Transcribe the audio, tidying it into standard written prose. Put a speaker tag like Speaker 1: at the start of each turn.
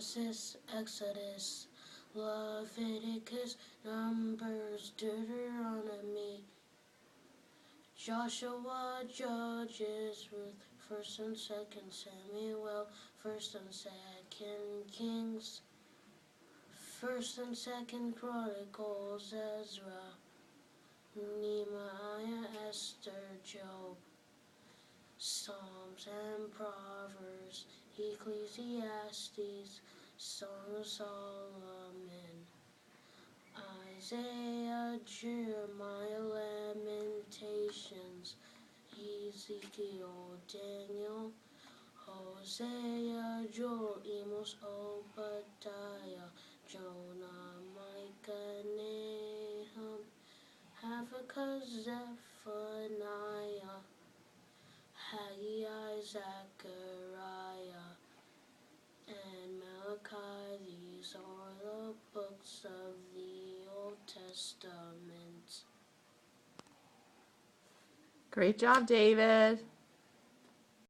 Speaker 1: Genesis, Exodus, Leviticus, Numbers, Deuteronomy, Joshua, Judges, Ruth, 1st and 2nd Samuel, 1st and 2nd Kings, 1st and 2nd Chronicles, Ezra, Nehemiah, Esther, Job, Psalms and Proverbs, Ecclesiastes, Song of Solomon, Isaiah, Jeremiah, Lamentations, Ezekiel, Daniel, Hosea, Joel, Amos, Obadiah, Jonah, Micah, Nahum, Habakkuk, Zephaniah, Haggai, Zechariah, and Malachi. These are the books of the Old Testament.
Speaker 2: Great job, David.